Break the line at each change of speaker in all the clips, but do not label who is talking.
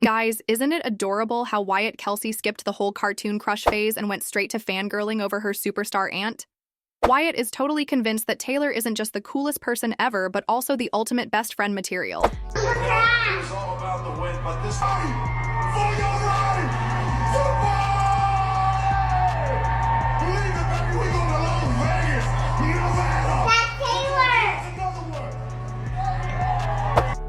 Guys, isn't it adorable how Wyatt Kelce skipped the whole cartoon crush phase and went straight to fangirling over her superstar aunt? Wyatt is totally convinced that Taylor isn't just the coolest person ever, but also the ultimate best friend material.
It's all about the win, but this time, for your right, to fight! Believe it, baby, we going to Las Vegas, Nevada! That's Taylor!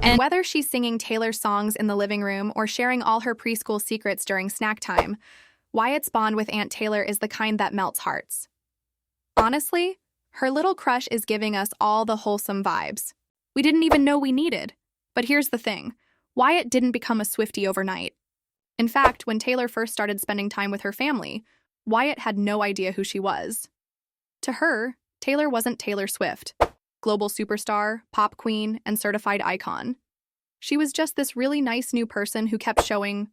And whether she's singing Taylor songs in the living room or sharing all her preschool secrets during snack time, Wyatt's bond with Aunt Taylor is the kind that melts hearts. Honestly, her little crush is giving us all the wholesome vibes we didn't even know we needed. But here's the thing, Wyatt didn't become a Swiftie overnight. In fact, when Taylor first started spending time with her family, Wyatt had no idea who she was. To her, Taylor wasn't Taylor Swift, global superstar, pop queen, and certified icon. She was just this really nice new person who kept showing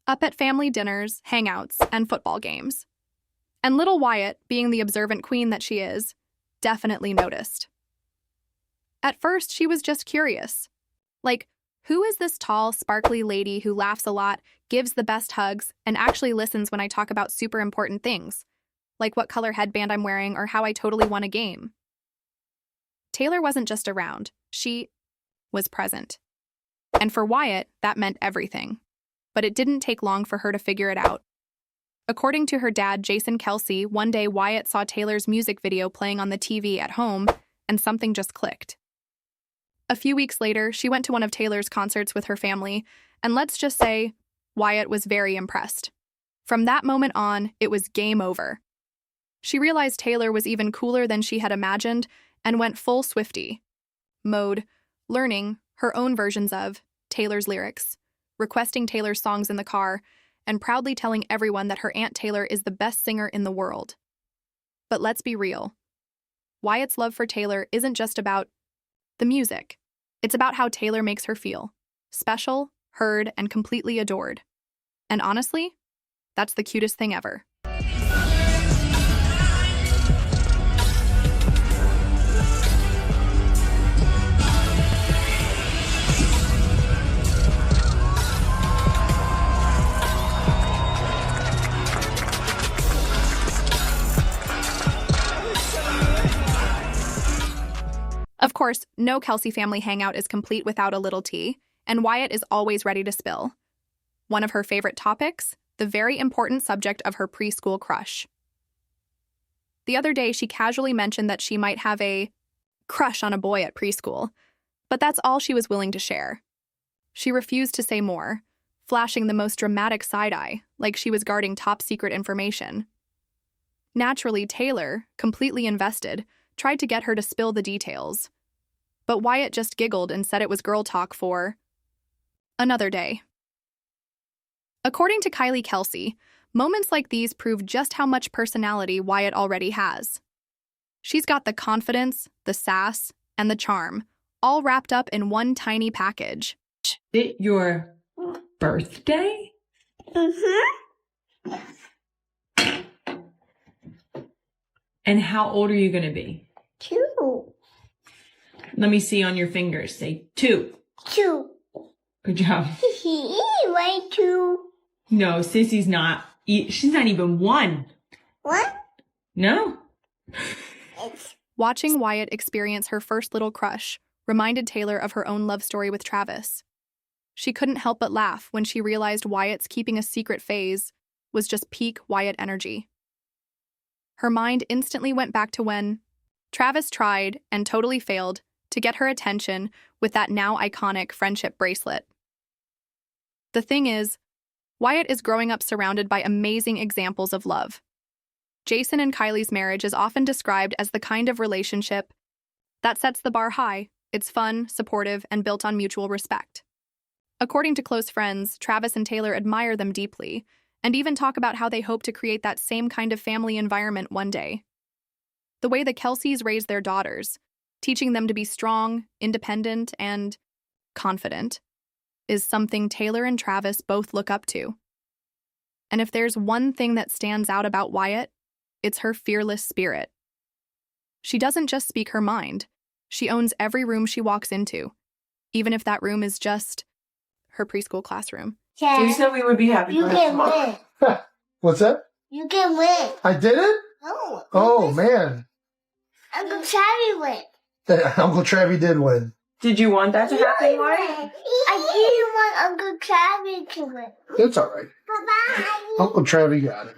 up at family dinners, hangouts, and football games. And little Wyatt, being the observant queen that she is, definitely noticed. At first, she was just curious. Like, who is this tall, sparkly lady who laughs a lot, gives the best hugs, and actually listens when I talk about super important things, like what color headband I'm wearing or how I totally won a game? Taylor wasn't just around, she was present. And for Wyatt, that meant everything. But it didn't take long for her to figure it out. According to her dad, Jason Kelce, one day Wyatt saw Taylor's music video playing on the TV at home, and something just clicked. A few weeks later, she went to one of Taylor's concerts with her family, and let's just say, Wyatt was very impressed. From that moment on, it was game over. She realized Taylor was even cooler than she had imagined, and went full Swiftie mode, learning her own versions of Taylor's lyrics, requesting Taylor's songs in the car, and proudly telling everyone that her Aunt Taylor is the best singer in the world. But let's be real. Wyatt's love for Taylor isn't just about the music. It's about how Taylor makes her feel special, heard, and completely adored. And honestly, that's the cutest thing ever. Of course, no Kelce family hangout is complete without a little tea, and Wyatt is always ready to spill. One of her favorite topics, the very important subject of her preschool crush. The other day, she casually mentioned that she might have a crush on a boy at preschool, but that's all she was willing to share. She refused to say more, flashing the most dramatic side-eye, like she was guarding top-secret information. Naturally, Taylor, completely invested, tried to get her to spill the details. But Wyatt just giggled and said it was girl talk for another day. According to Wyatt Kelce, moments like these prove just how much personality Wyatt already has. She's got the confidence, the sass, and the charm, all wrapped up in one tiny package.
Is it your birthday?
Mm-hmm.
And how old are you going to be?
2.
Let me see on your fingers. Say 2.
2.
Good job.
Way 2.
No, Sissy's not. She's not even 1.
What?
No.
Watching Wyatt experience her first little crush reminded Taylor of her own love story with Travis. She couldn't help but laugh when she realized Wyatt's keeping a secret phase was just peak Wyatt energy. Her mind instantly went back to when Travis tried, and totally failed, to get her attention with that now iconic friendship bracelet. The thing is, Wyatt is growing up surrounded by amazing examples of love. Jason and Kylie's marriage is often described as the kind of relationship that sets the bar high. It's fun, supportive, and built on mutual respect. According to close friends, Travis and Taylor admire them deeply, and even talk about how they hope to create that same kind of family environment one day. The way the Kelces raise their daughters, teaching them to be strong, independent, and confident, is something Taylor and Travis both look up to. And if there's one thing that stands out about Wyatt, it's her fearless spirit. She doesn't just speak her mind, she owns every room she walks into, even if that room is just her preschool classroom.
We said we would be happy
You
for her
can
tomorrow.
win.
What's that?
You can win.
I did it?
No.
Oh, man.
Uncle Travis win.
Uncle Travi did win.
Did you want that to happen, Wyatt?
I didn't want Uncle Travis to win.
It's all right.
Bye-bye.
Uncle Travi got it.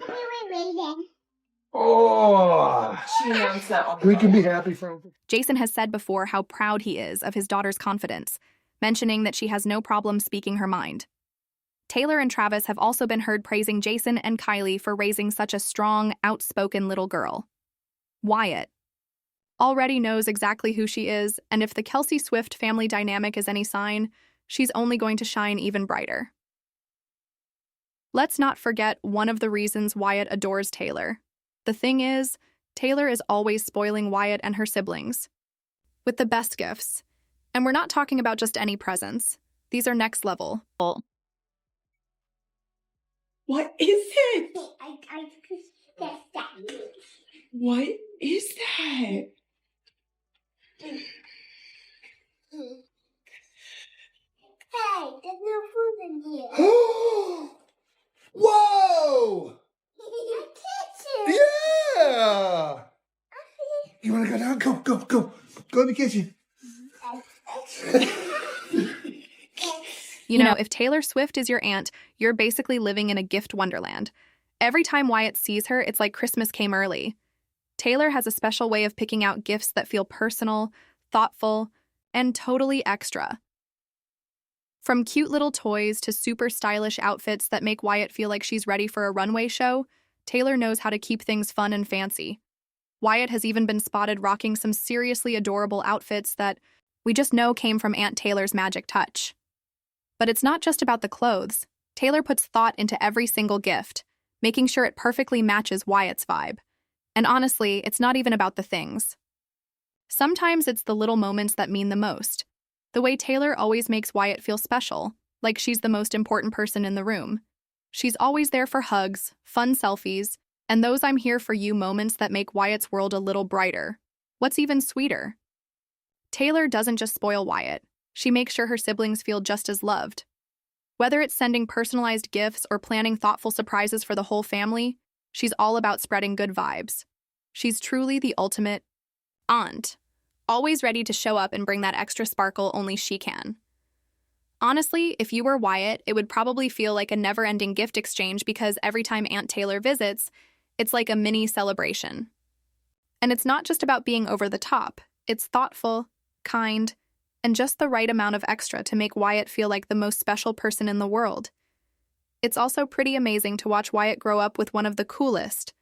Oh,
She announced that on the
we can
phone.
be happy for Uncle.
Jason has said before how proud he is of his daughter's confidence, mentioning that she has no problem speaking her mind. Taylor and Travis have also been heard praising Jason and Kylie for raising such a strong, outspoken little girl. Wyatt already knows exactly who she is, and if the Kelce-Swift family dynamic is any sign, she's only going to shine even brighter. Let's not forget one of the reasons Wyatt adores Taylor. The thing is, Taylor is always spoiling Wyatt and her siblings with the best gifts. And we're not talking about just any presents. These are next level.
What is it?
I test that.
What is that?
Hey, there's no food in here.
Whoa!
I kitchen.
Yeah! You want to go down? Go. Go in the kitchen.
You know, if Taylor Swift is your aunt, you're basically living in a gift wonderland. Every time Wyatt sees her, it's like Christmas came early. Taylor has a special way of picking out gifts that feel personal, thoughtful, and totally extra. From cute little toys to super stylish outfits that make Wyatt feel like she's ready for a runway show, Taylor knows how to keep things fun and fancy. Wyatt has even been spotted rocking some seriously adorable outfits that we just know came from Aunt Taylor's magic touch. But it's not just about the clothes. Taylor puts thought into every single gift, making sure it perfectly matches Wyatt's vibe. And honestly, it's not even about the things. Sometimes it's the little moments that mean the most. The way Taylor always makes Wyatt feel special, like she's the most important person in the room. She's always there for hugs, fun selfies, and those I'm here for you moments that make Wyatt's world a little brighter. What's even sweeter? Taylor doesn't just spoil Wyatt. She makes sure her siblings feel just as loved. Whether it's sending personalized gifts or planning thoughtful surprises for the whole family, she's all about spreading good vibes. She's truly the ultimate aunt, always ready to show up and bring that extra sparkle only she can. Honestly, if you were Wyatt, it would probably feel like a never-ending gift exchange because every time Aunt Taylor visits, it's like a mini celebration. And it's not just about being over the top. It's thoughtful, kind, and just the right amount of extra to make Wyatt feel like the most special person in the world. It's also pretty amazing to watch Wyatt grow up with one of the coolest,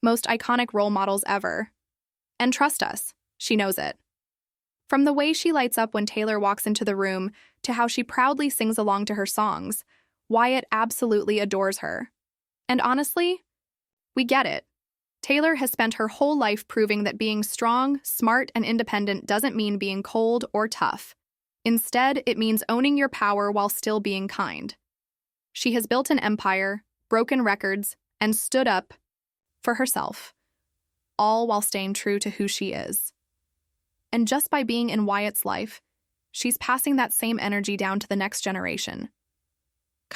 most iconic role models ever. And trust us, she knows it. From the way she lights up when Taylor walks into the room to how she proudly sings along to her songs, Wyatt absolutely adores her. And honestly, we get it. Taylor has spent her whole life proving that being strong, smart, and independent doesn't mean being cold or tough. Instead, it means owning your power while still being kind. She has built an empire, broken records, and stood up for herself, all while staying true to who she is. And just by being in Wyatt's life, she's passing that same energy down to the next generation.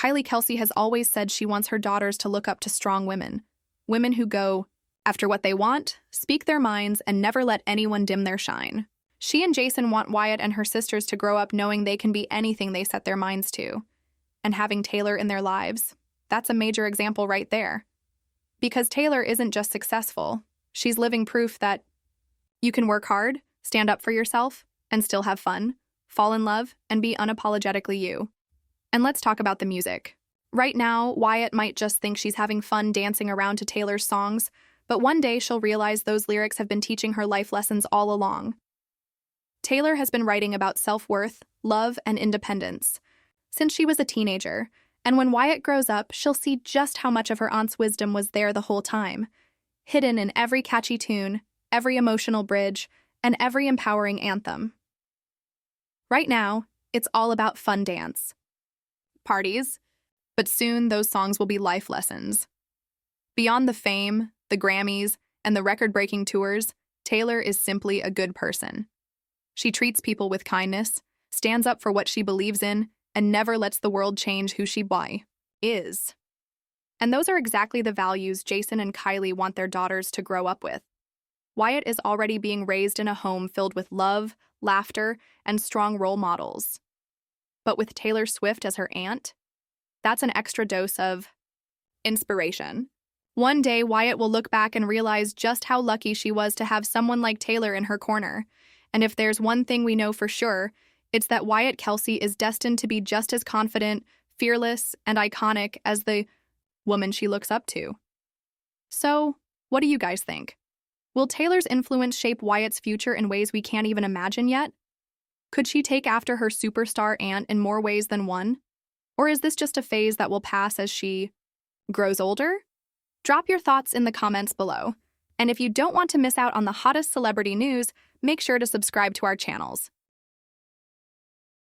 Wyatt Kelce has always said she wants her daughters to look up to strong women who go after what they want, speak their minds, and never let anyone dim their shine. She and Jason want Wyatt and her sisters to grow up knowing they can be anything they set their minds to. And having Taylor in their lives, that's a major example right there. Because Taylor isn't just successful, she's living proof that you can work hard, stand up for yourself, and still have fun, fall in love, and be unapologetically you. And let's talk about the music. Right now, Wyatt might just think she's having fun dancing around to Taylor's songs, but one day she'll realize those lyrics have been teaching her life lessons all along. Taylor has been writing about self-worth, love, and independence since she was a teenager, and when Wyatt grows up, she'll see just how much of her aunt's wisdom was there the whole time, hidden in every catchy tune, every emotional bridge, and every empowering anthem. Right now, it's all about fun dance, parties, but soon those songs will be life lessons. Beyond the fame, the Grammys, and the record-breaking tours, Taylor is simply a good person. She treats people with kindness, stands up for what she believes in, and never lets the world change who she is. And those are exactly the values Jason and Kylie want their daughters to grow up with. Wyatt is already being raised in a home filled with love, laughter, and strong role models. But with Taylor Swift as her aunt, that's an extra dose of inspiration. One day, Wyatt will look back and realize just how lucky she was to have someone like Taylor in her corner. And if there's one thing we know for sure, it's that Wyatt Kelce is destined to be just as confident, fearless, and iconic as the woman she looks up to. So, what do you guys think? Will Taylor's influence shape Wyatt's future in ways we can't even imagine yet? Could she take after her superstar aunt in more ways than one? Or is this just a phase that will pass as she grows older? Drop your thoughts in the comments below. And if you don't want to miss out on the hottest celebrity news, make sure to subscribe to our channels.